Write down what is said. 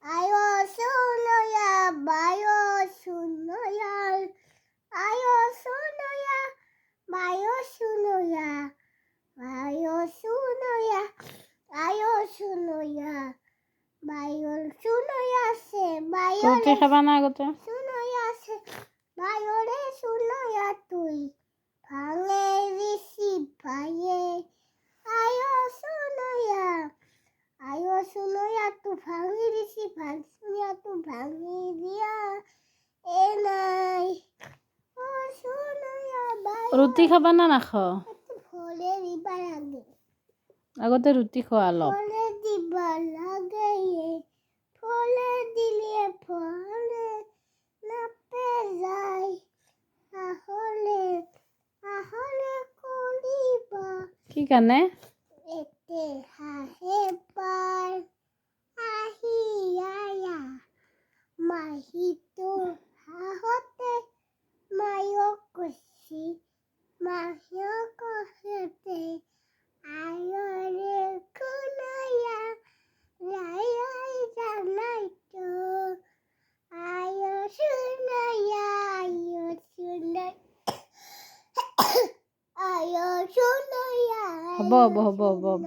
Ayo suno ya, bayo suno ya. Ayo suno ya, bayo suno ya. Bayo suno ya, ayo suno ya. Bayo suno ya se, bayo রুটি খাবা না আগতে suno ya se. Bayo re suno ya tui. Pange risi paye. Ayo suno ya. Ayo suno ya tu pange risi pange ya tu pange dia. Enai. Oh suno ya bayo. রুটি খাবা না নাখাও একটু ফলে দিবা লাগে আগতে রুটি খোৱা অলপ ফলে দিবা লাগে ফলে দিলে ফলে নাপে যায় আহলে আহলে করিবা কি কাৰণে এতে হাহে পার আহি আয়া মাহিতো হাহতে মায়ো কষি মাহিও কষতে আয়রে কুনায়া রায়াই জানাইতো আয়ো শুনায়া আয়ো শুনাই আয়ো শুনায়া হ'ব হ'ব হ'ব হ'ব হ'ব